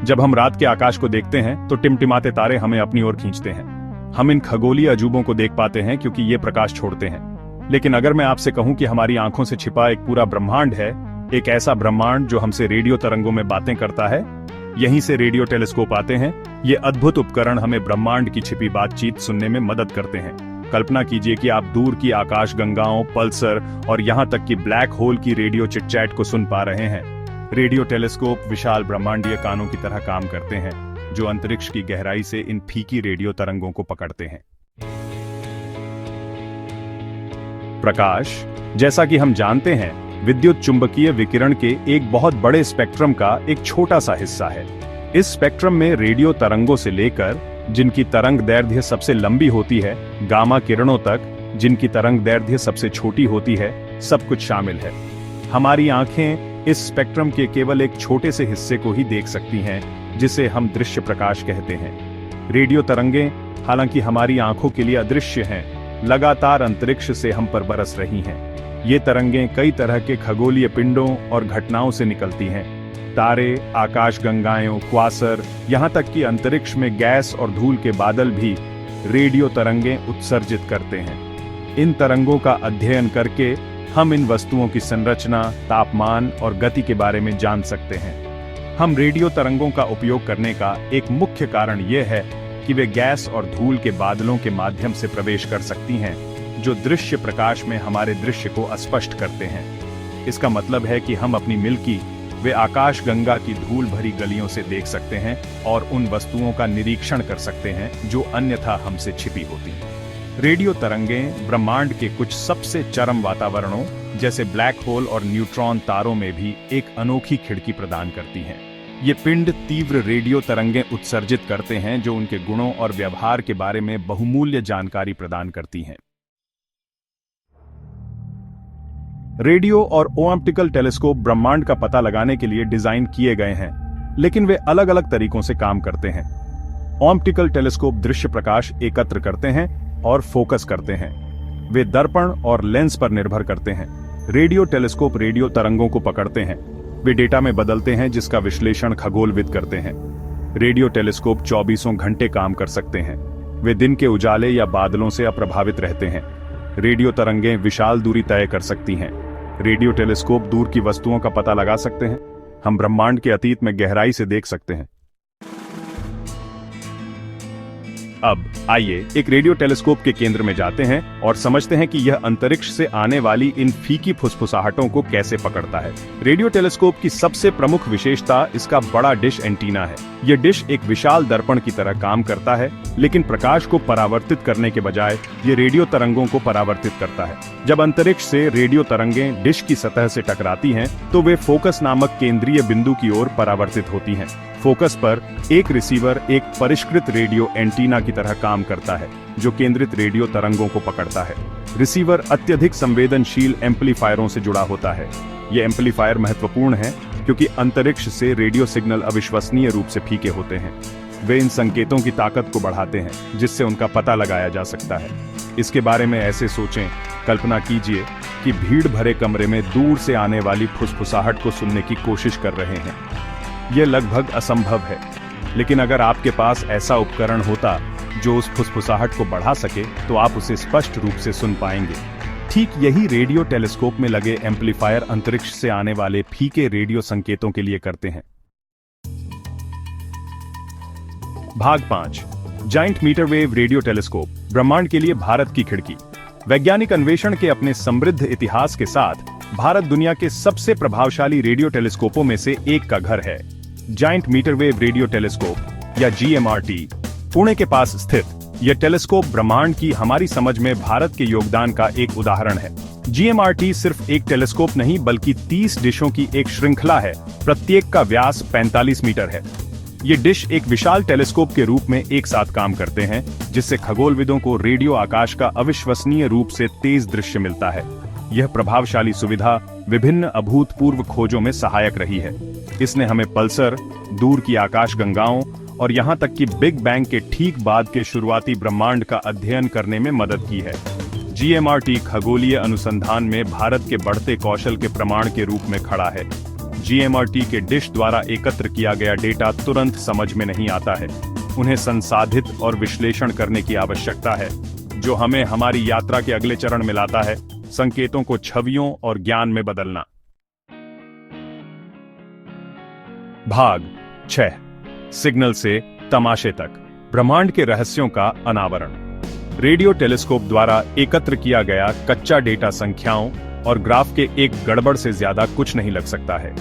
जब हम रात के आकाश को देखते हैं तो टिमटिमाते तारे हमें अपनी ओर खींचते हैं। हम इन खगोलीय अजूबों को देख पाते हैं क्योंकि ये प्रकाश छोड़ते हैं। लेकिन अगर मैं आपसे कहूं कि हमारी आंखों से छिपा एक पूरा ब्रह्मांड है, एक ऐसा ब्रह्मांड जो हमसे रेडियो तरंगों में बातें करता है, यहीं से रेडियो टेलीस्कोप आते हैं। ये अद्भुत उपकरण हमें ब्रह्मांड की छिपी बातचीत सुनने में मदद करते हैं। कल्पना कीजिए कि आप दूर की आकाश गंगाओं, पल्सर और यहाँ तक कि ब्लैक होल की रेडियो चिटचैट को सुन पा रहे हैं। रेडियो टेलीस्कोप विशाल ब्रह्मांडीय कानों की तरह काम करते हैं, जो अंतरिक्ष की गहराई से इन फीकी रेडियो तरंगों को पकड़ते हैं। प्रकाश, जैसा कि हम जानते हैं, विद्युत चुंबकीय विकिरण के एक बहुत बड़े स्पेक्ट्रम का एक छोटा सा हिस्सा है। इस स्पेक्ट्रम में रेडियो तरंगों से लेकर, जिनकी तरंग दैर्घ्य सबसे लंबी होती है, गामा किरणों तक, जिनकी तरंग दैर्घ्य सबसे छोटी होती है, सब कुछ शामिल है। हमारी आंखें इस स्पेक्ट्रम के केवल एक छोटे से हिस्से को ही देख सकती हैं, जिसे हम दृश्य प्रकाश कहते हैं। रेडियो तरंगें, हालांकि हमारी आंखों के लिए अदृश्य हैं, लगातार अंतरिक्ष से हम पर बरस रही हैं। ये तरंगें कई तरह के खगोलीय पिंडों और घटनाओं से निकलती हैं। तारे, आकाशगंगाएं, क्वासर, यहाँ तक कि अंतरिक्ष में गैस और धूल के बादल भी रेडियो तरंगें उत्सर्जित करते हैं। इन तरंगों का अध्ययन करके हम इन वस्तुओं की संरचना, तापमान और गति के बारे में जान सकते हैं। हम रेडियो तरंगों का उपयोग करने का एक मुख्य कारण यह है कि वे गैस और धूल के बादलों के माध्यम से प्रवेश कर सकती हैं, जो दृश्य प्रकाश में हमारे दृश्य को अस्पष्ट करते हैं। इसका मतलब है कि हम अपनी मिल्की वे आकाशगंगा की धूल भरी गलियों से देख सकते हैं और उन वस्तुओं का निरीक्षण कर सकते हैं जो अन्यथा हमसे छिपी होती हैं। रेडियो तरंगें ब्रह्मांड के कुछ सबसे चरम वातावरणों, जैसे ब्लैक होल और न्यूट्रॉन तारों में भी एक अनोखी खिड़की प्रदान करती हैं। ये पिंड तीव्र रेडियो तरंगें उत्सर्जित करते हैं, जो उनके गुणों और व्यवहार के बारे में बहुमूल्य जानकारी प्रदान करती हैं। रेडियो और ऑप्टिकल टेलीस्कोप ब्रह्मांड का पता लगाने के लिए डिजाइन किए गए हैं, लेकिन वे अलग अलग तरीकों से काम करते हैं। ऑप्टिकल टेलीस्कोप दृश्य प्रकाश एकत्र करते हैं और फोकस करते हैं। वे दर्पण और लेंस पर निर्भर करते हैं। रेडियो टेलीस्कोप रेडियो तरंगों को पकड़ते हैं। वे डेटा में बदलते हैं, जिसका विश्लेषण खगोलविद करते हैं। रेडियो टेलीस्कोप 24 घंटे काम कर सकते हैं। वे दिन के उजाले या बादलों से अप्रभावित रहते हैं। रेडियो तरंगें विशाल दूरी तय कर सकती हैं। रेडियो टेलीस्कोप दूर की वस्तुओं का पता लगा सकते हैं। हम ब्रह्मांड के अतीत में गहराई से देख सकते हैं। अब आइए एक रेडियो टेलीस्कोप के केंद्र में जाते हैं और समझते हैं कि यह अंतरिक्ष से आने वाली इन फीकी फुसफुसाहटों को कैसे पकड़ता है। रेडियो टेलीस्कोप की सबसे प्रमुख विशेषता इसका बड़ा डिश एंटीना है। यह डिश एक विशाल दर्पण की तरह काम करता है, लेकिन प्रकाश को परावर्तित करने के बजाय ये रेडियो तरंगों को परावर्तित करता है। जब अंतरिक्ष से रेडियो तरंगें डिश की सतह से टकराती हैं, तो वे फोकस नामक केंद्रीय बिंदु की ओर परावर्तित होती हैं। फोकस पर एक रिसीवर एक परिष्कृत रेडियो एंटीना की तरह काम करता है, जो केंद्रित रेडियो तरंगों को पकड़ता है। रिसीवर अत्यधिक संवेदनशील एम्पलीफायरों से जुड़ा होता है। ये एम्पलीफायर महत्वपूर्ण है क्योंकि अंतरिक्ष से रेडियो सिग्नल अविश्वसनीय रूप से फीके होते हैं। वे इन संकेतों की ताकत को बढ़ाते हैं, जिससे उनका पता लगाया जा सकता है। इसके बारे में ऐसे सोचें, कल्पना कीजिए कि भीड़ भरे कमरे में दूर से आने वाली फुसफुसाहट को सुनने की कोशिश कर रहे हैं। यह लगभग असंभव है, लेकिन अगर आपके पास ऐसा उपकरण होता जो उस फुसफुसाहट को बढ़ा सके, तो आप उसे स्पष्ट रूप से सुन पाएंगे। ठीक यही रेडियो टेलीस्कोप में लगे एम्पलीफायर अंतरिक्ष से आने वाले फीके रेडियो संकेतों के लिए करते हैं। भाग 5, giant metre wave radio telescope, ब्रह्मांड के लिए भारत की खिड़की। वैज्ञानिक अन्वेषण के अपने समृद्ध इतिहास के साथ भारत दुनिया के सबसे प्रभावशाली रेडियो टेलीस्कोपों में से एक का घर है। Giant metre wave radio telescope या GMRT पुणे के पास स्थित यह टेलीस्कोप ब्रह्मांड की हमारी समझ में भारत के योगदान का एक उदाहरण है। GMRT सिर्फ एक टेलीस्कोप नहीं, बल्कि 30 डिशों की एक श्रृंखला है। प्रत्येक का व्यास 45 मीटर है। ये डिश एक विशाल टेलीस्कोप के रूप में एक साथ काम करते हैं, जिससे खगोलविदों को रेडियो आकाश का अविश्वसनीय रूप से तेज दृश्य मिलता है। यह प्रभावशाली सुविधा विभिन्न अभूतपूर्व खोजों में सहायक रही है। इसने हमें पल्सर, दूर की आकाशगंगाओं और यहाँ तक कि बिग बैंग के ठीक बाद के शुरुआती ब्रह्मांड का अध्ययन करने में मदद की है। GMRT खगोलीय अनुसंधान में भारत के बढ़ते कौशल के प्रमाण के रूप में खड़ा है। GMRT के डिश द्वारा एकत्र किया गया डेटा तुरंत समझ में नहीं आता है। उन्हें संसाधित और विश्लेषण करने की आवश्यकता है, जो हमें हमारी यात्रा के अगले चरण में लाता है, संकेतों को छवियों और ज्ञान में बदलना। भाग 6, सिग्नल से तमाशे तक, ब्रह्मांड के रहस्यों का अनावरण। रेडियो टेलीस्कोप द्वारा एकत्र किया गया कच्चा डेटा संख्याओं और ग्राफ के एक गड़बड़ से ज्यादा कुछ नहीं लग सकता है।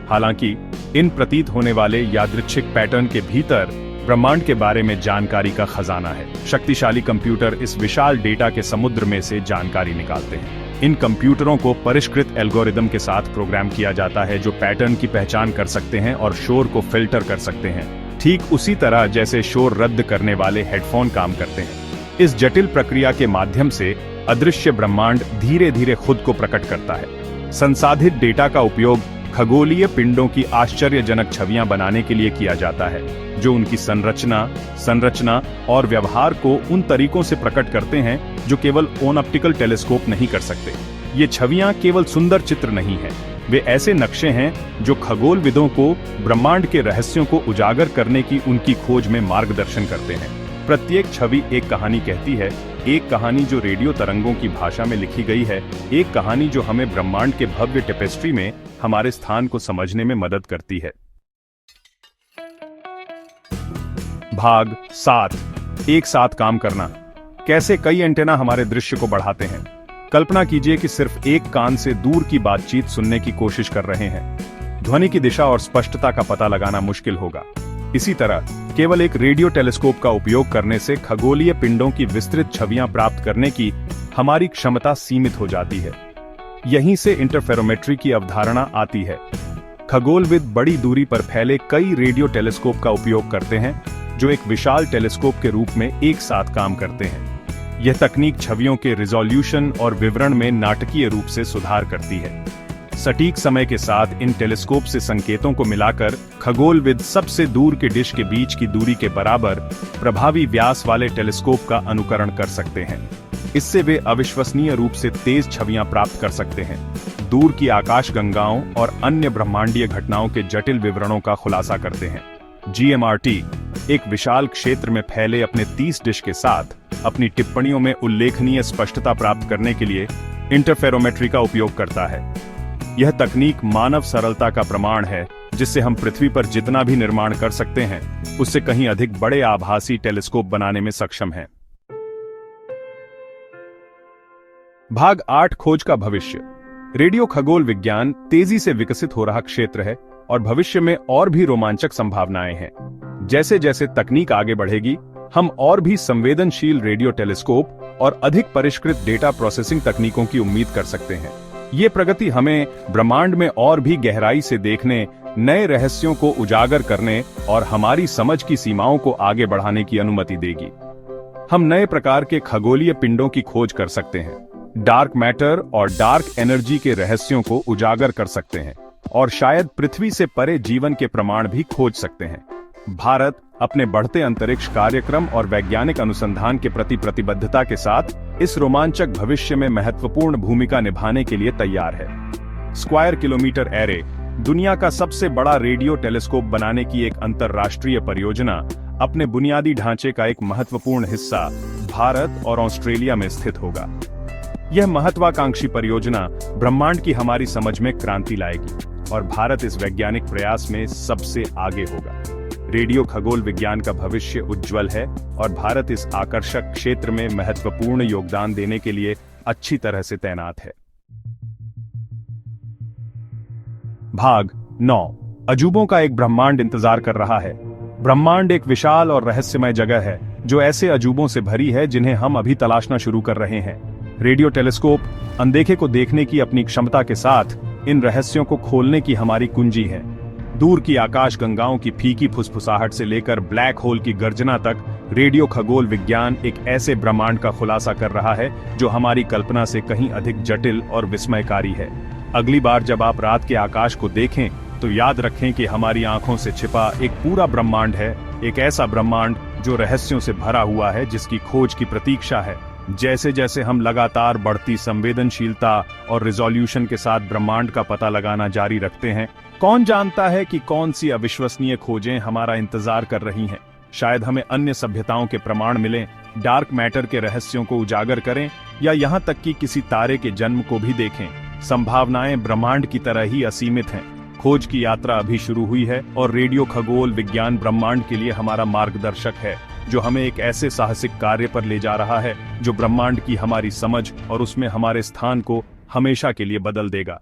हालांकि इन प्रतीत होने वाले यादृच्छिक पैटर्न के भीतर ब्रह्मांड के बारे में जानकारी का खजाना है। शक्तिशाली कंप्यूटर इस विशाल डेटा के समुद्र में से जानकारी निकालते हैं। इन कंप्यूटरों को परिष्कृत एल्गोरिदम के साथ प्रोग्राम किया जाता है, जो पैटर्न की पहचान कर सकते हैं और शोर को फिल्टर कर सकते हैं, ठीक उसी तरह जैसे शोर रद्द करने वाले हेडफोन काम करते हैं। इस जटिल प्रक्रिया के माध्यम से अदृश्य ब्रह्मांड धीरे धीरे खुद को प्रकट करता है। संसाधित डेटा का उपयोग खगोलीय पिंडों की आश्चर्यजनक छवियां बनाने के लिए किया जाता है, जो उनकी संरचना और व्यवहार को उन तरीकों से प्रकट करते हैं जो केवल ऑप्टिकल टेलीस्कोप नहीं कर सकते। ये छवियां केवल सुंदर चित्र नहीं हैं, वे ऐसे नक्शे हैं जो खगोलविदों को ब्रह्मांड के रहस्यों को उजागर करने की उनकी खोज में मार्गदर्शन करते हैं। प्रत्येक छवि एक कहानी कहती है, एक कहानी जो रेडियो तरंगों की भाषा में लिखी गई है, एक कहानी जो हमें ब्रह्मांड के भव्य टेपेस्ट्री में हमारे स्थान को समझने में मदद करती है। भाग 7, एक साथ काम करना। कैसे कई एंटेना हमारे दृश्य को बढ़ाते हैं। कल्पना कीजिए कि सिर्फ एक कान से दूर की बातचीत सुनने की कोशिश कर रहे हैं। ध्वनि की दिशा और स्पष्टता का पता लगाना मुश्किल होगा। इसी तरह केवल एक रेडियो टेलीस्कोप का उपयोग करने से खगोलीय पिंडों की विस्तृत छवियां प्राप्त करने की हमारी क्षमता सीमित हो जाती है। यहीं से इंटरफेरोमेट्री की अवधारणा आती है। खगोलविद बड़ी दूरी पर फैले कई रेडियो टेलीस्कोप का उपयोग करते हैं, जो एक विशाल टेलीस्कोप के रूप में एक साथ काम करते हैं। यह तकनीक छवियों के रिजोल्यूशन और विवरण में नाटकीय रूप से सुधार करती है। सटीक समय के साथ इन टेलीस्कोप से संकेतों को मिलाकर खगोलविद सबसे दूर के डिश के बीच की दूरी के बराबर प्रभावी व्यास वाले टेलीस्कोप का अनुकरण कर सकते हैं। इससे वे अविश्वसनीय रूप से तेज छवियां प्राप्त कर सकते हैं, दूर की आकाशगंगाओं और अन्य ब्रह्मांडीय घटनाओं के जटिल विवरणों का खुलासा करते हैं। GMRT एक विशाल क्षेत्र में फैले अपने 30 डिश के साथ अपनी टिप्पणियों में उल्लेखनीय स्पष्टता प्राप्त करने के लिए इंटरफेरोमेट्री का उपयोग करता है। यह तकनीक मानव सरलता का प्रमाण है, जिससे हम पृथ्वी पर जितना भी निर्माण कर सकते हैं, उससे कहीं अधिक बड़े आभासी टेलीस्कोप बनाने में सक्षम हैं। भाग 8, खोज का भविष्य। रेडियो खगोल विज्ञान तेजी से विकसित हो रहा क्षेत्र है और भविष्य में और भी रोमांचक संभावनाएं हैं। जैसे जैसे तकनीक आगे बढ़ेगी, हम और भी संवेदनशील रेडियो टेलीस्कोप और अधिक परिष्कृत डेटा प्रोसेसिंग तकनीकों की उम्मीद कर सकते हैं। ये प्रगति हमें ब्रह्मांड में और भी गहराई से देखने, नए रहस्यों को उजागर करने और हमारी समझ की सीमाओं को आगे बढ़ाने की अनुमति देगी। हम नए प्रकार के खगोलीय पिंडों की खोज कर सकते हैं, डार्क मैटर और डार्क एनर्जी के रहस्यों को उजागर कर सकते हैं और शायद पृथ्वी से परे जीवन के प्रमाण भी खोज सकते हैं। भारत अपने बढ़ते अंतरिक्ष कार्यक्रम और वैज्ञानिक अनुसंधान के प्रति प्रतिबद्धता के साथ इस रोमांचक भविष्य में महत्वपूर्ण भूमिका निभाने के लिए तैयार है। स्क्वायर किलोमीटर एरे, दुनिया का सबसे बड़ा रेडियो टेलीस्कोप बनाने की एक अंतरराष्ट्रीय परियोजना, अपने बुनियादी ढांचे का एक महत्वपूर्ण हिस्सा भारत और ऑस्ट्रेलिया में स्थित होगा। यह महत्वाकांक्षी परियोजना ब्रह्मांड की हमारी समझ में क्रांति लाएगी और भारत इस वैज्ञानिक प्रयास में सबसे आगे होगा। रेडियो खगोल विज्ञान का भविष्य उज्जवल है और भारत इस आकर्षक क्षेत्र में महत्वपूर्ण योगदान देने के लिए अच्छी तरह से तैनात है। भाग 9, अजूबों का एक ब्रह्मांड इंतजार कर रहा है। ब्रह्मांड एक विशाल और रहस्यमय जगह है, जो ऐसे अजूबों से भरी है जिन्हें हम अभी तलाशना शुरू कर रहे हैं। रेडियो टेलीस्कोप अनदेखे को देखने की अपनी क्षमता के साथ इन रहस्यों को खोलने की हमारी कुंजी है। दूर की आकाश गंगाओं की फीकी फुसफुसाहट से लेकर ब्लैक होल की गर्जना तक, रेडियो खगोल विज्ञान एक ऐसे ब्रह्मांड का खुलासा कर रहा है जो हमारी कल्पना से कहीं अधिक जटिल और विस्मयकारी है। अगली बार जब आप रात के आकाश को देखें, तो याद रखें कि हमारी आंखों से छिपा एक पूरा ब्रह्मांड है, एक ऐसा ब्रह्मांड जो रहस्यों से भरा हुआ है, जिसकी खोज की प्रतीक्षा है। जैसे जैसे हम लगातार बढ़ती संवेदनशीलता और रिजोल्यूशन के साथ ब्रह्मांड का पता लगाना जारी रखते हैं, कौन जानता है कि कौन सी अविश्वसनीय खोजें हमारा इंतजार कर रही हैं। शायद हमें अन्य सभ्यताओं के प्रमाण मिलें, डार्क मैटर के रहस्यों को उजागर करें, या यहाँ तक कि किसी तारे के जन्म को भी देखें। संभावनाएं ब्रह्मांड की तरह ही असीमित हैं। खोज की यात्रा अभी शुरू हुई है और रेडियो खगोल विज्ञान ब्रह्मांड के लिए हमारा मार्गदर्शक है, जो हमें एक ऐसे साहसिक कार्य पर ले जा रहा है जो ब्रह्मांड की हमारी समझ और उसमें हमारे स्थान को हमेशा के लिए बदल देगा।